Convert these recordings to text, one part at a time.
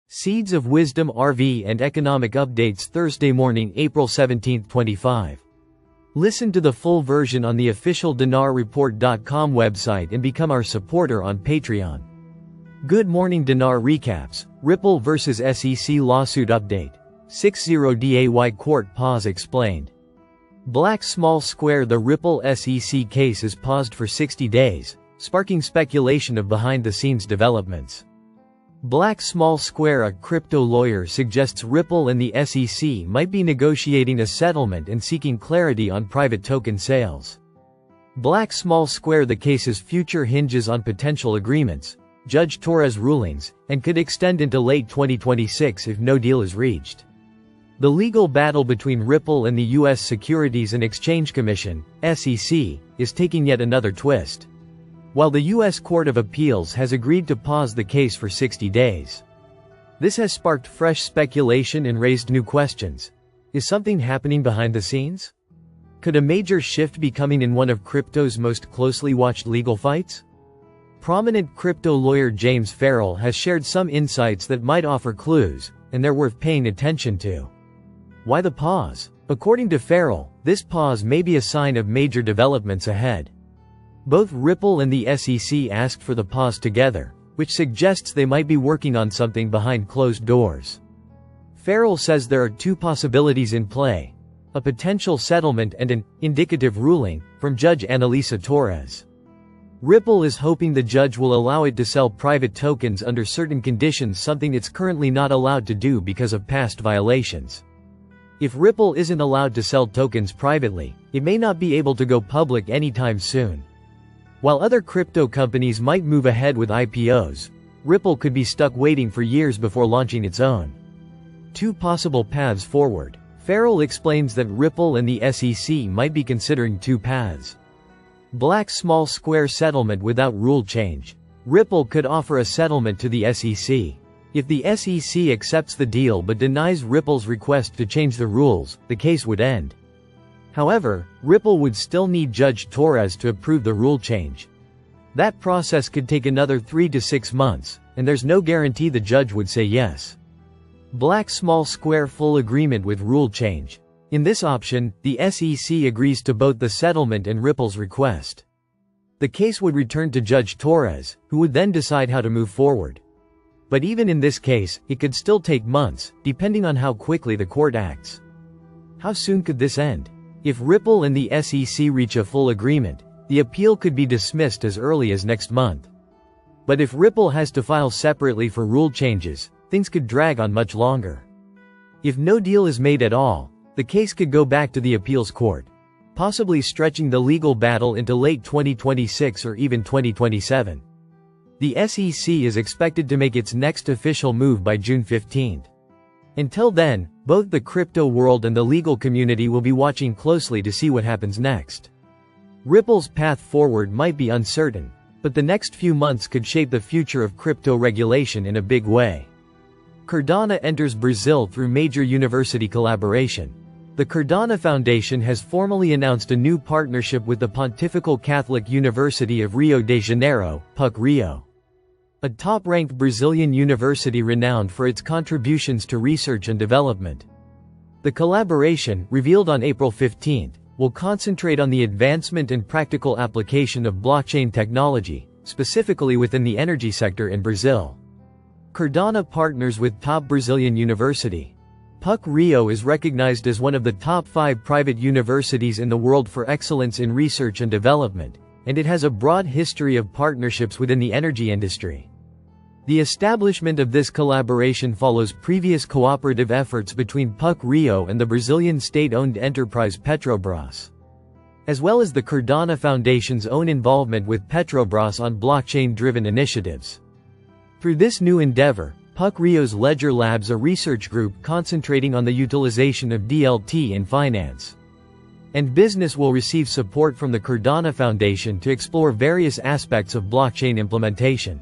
Seeds of Wisdom RV and Economic Updates Thursday morning, April 17, 25. Listen to the full version on the official dinarreport.com website and become our supporter on Patreon. Good morning. Dinar recaps. Ripple vs SEC lawsuit update. 6-0 DAY court pause explained. Black small square. The Ripple SEC case is paused for 60 days, sparking speculation of behind-the-scenes developments. Black small square, a crypto lawyer, suggests Ripple and the SEC might be negotiating a settlement and seeking clarity on private token sales. Black small square. The case's future hinges on potential agreements, Judge Torres' rulings, and could extend into late 2026 if no deal is reached. The legal battle between Ripple and the U.S. Securities and Exchange Commission, SEC, is taking yet another twist. While the U.S. Court of Appeals has agreed to pause the case for 60 days. This has sparked fresh speculation and raised new questions. Is something happening behind the scenes? Could a major shift be coming in one of crypto's most closely watched legal fights? Prominent crypto lawyer James Farrell has shared some insights that might offer clues, and they're worth paying attention to. Why the pause? According to Farrell, this pause may be a sign of major developments ahead. Both Ripple and the SEC asked for the pause together, which suggests they might be working on something behind closed doors. Farrell says there are two possibilities in play: a potential settlement and an indicative ruling from Judge Analisa Torres. Ripple is hoping the judge will allow it to sell private tokens under certain conditions, something it's currently not allowed to do because of past violations. If Ripple isn't allowed to sell tokens privately, it may not be able to go public anytime soon. While other crypto companies might move ahead with IPOs, Ripple could be stuck waiting for years before launching its own. Two possible paths forward. Farrell explains that Ripple and the SEC might be considering two paths. Black small square settlement without rule change. Ripple could offer a settlement to the SEC. If the SEC accepts the deal but denies Ripple's request to change the rules, the case would end. However, Ripple would still need Judge Torres to approve the rule change. That process could take another 3 to 6 months, and there's no guarantee the judge would say yes. Black small square full agreement with rule change. In this option, the SEC agrees to both the settlement and Ripple's request. The case would return to Judge Torres, who would then decide how to move forward. But even in this case, it could still take months, depending on how quickly the court acts. How soon could this end? If Ripple and the SEC reach a full agreement, the appeal could be dismissed as early as next month. But if Ripple has to file separately for rule changes, things could drag on much longer. If no deal is made at all, the case could go back to the appeals court, possibly stretching the legal battle into late 2026 or even 2027. The SEC is expected to make its next official move by June 15. Until then, both the crypto world and the legal community will be watching closely to see what happens next. Ripple's path forward might be uncertain, but the next few months could shape the future of crypto regulation in a big way. Cardano enters Brazil through major university collaboration. The Cardano Foundation has formally announced a new partnership with the Pontifical Catholic University of Rio de Janeiro, PUC-Rio. A top-ranked Brazilian university renowned for its contributions to research and development. The collaboration, revealed on April 15, will concentrate on the advancement and practical application of blockchain technology, specifically within the energy sector in Brazil. Cardano partners with top Brazilian university. PUC-Rio is recognized as one of the top 5 private universities in the world for excellence in research and development, and it has a broad history of partnerships within the energy industry. The establishment of this collaboration follows previous cooperative efforts between PUC-Rio and the Brazilian state-owned enterprise Petrobras, as well as the Cardano Foundation's own involvement with Petrobras on blockchain-driven initiatives. Through this new endeavor, PUC-Rio's Ledger Labs, a research group concentrating on the utilization of DLT in finance and business, will receive support from the Cardano Foundation to explore various aspects of blockchain implementation.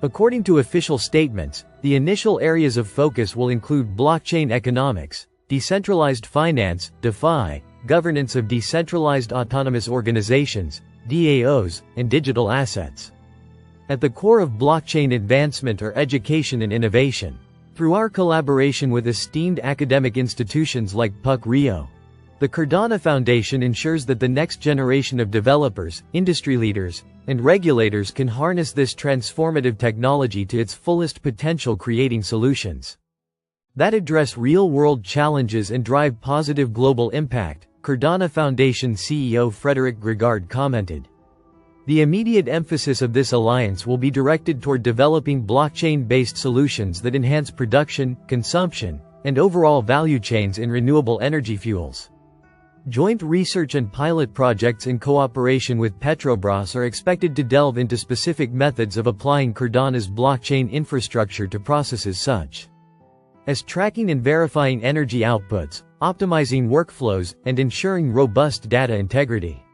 According to official statements, the initial areas of focus will include blockchain economics, decentralized finance, DeFi, governance of decentralized autonomous organizations, DAOs, and digital assets. At the core of blockchain advancement are education and innovation. Through our collaboration with esteemed academic institutions like PUC Rio, the Cardano Foundation ensures that the next generation of developers, industry leaders, and regulators can harness this transformative technology to its fullest potential, creating solutions that address real-world challenges and drive positive global impact, Cardano Foundation CEO Frederic Grigard commented. The immediate emphasis of this alliance will be directed toward developing blockchain-based solutions that enhance production, consumption, and overall value chains in renewable energy fuels. Joint research and pilot projects in cooperation with Petrobras are expected to delve into specific methods of applying Cardano's blockchain infrastructure to processes such as tracking and verifying energy outputs, optimizing workflows, and ensuring robust data integrity.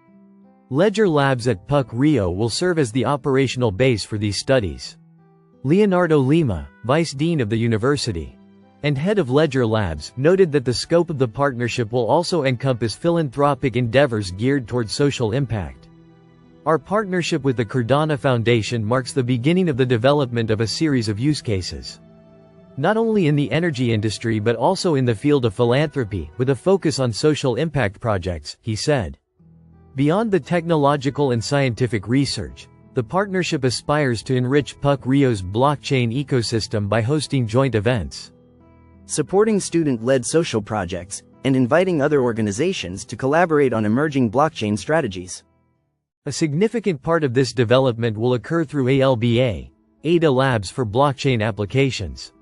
Ledger Labs at PUC Rio will serve as the operational base for these studies. Leonardo Lima, Vice Dean of the University and head of Ledger Labs, noted that the scope of the partnership will also encompass philanthropic endeavors geared toward social impact. Our partnership with the Cardano Foundation marks the beginning of the development of a series of use cases, not only in the energy industry but also in the field of philanthropy, with a focus on social impact projects, he said. Beyond the technological and scientific research, the partnership aspires to enrich PUC Rio's blockchain ecosystem by hosting joint events, supporting student-led social projects, and inviting other organizations to collaborate on emerging blockchain strategies. A significant part of this development will occur through ALBA, Ada Labs for blockchain applications,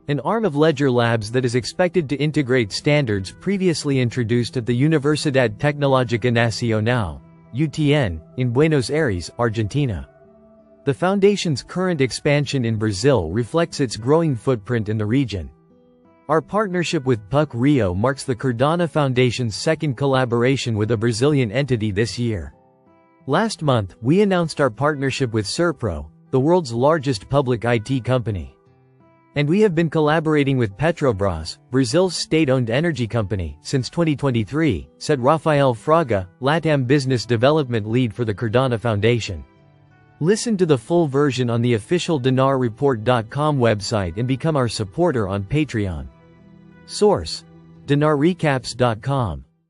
an arm of Ledger Labs that is expected to integrate standards previously introduced at the Universidad Tecnológica Nacional, UTN, in Buenos Aires, Argentina. The Foundation's current expansion in Brazil reflects its growing footprint in the region. Our partnership with PUC Rio marks the Cardano Foundation's second collaboration with a Brazilian entity this year. Last month, we announced our partnership with Serpro, the world's largest public IT company. And we have been collaborating with Petrobras, Brazil's state-owned energy company, since 2023, said Rafael Fraga, LATAM Business Development Lead for the Cardano Foundation. Listen to the full version on the official dinarreport.com website and become our supporter on Patreon. Source: dinarrecaps.com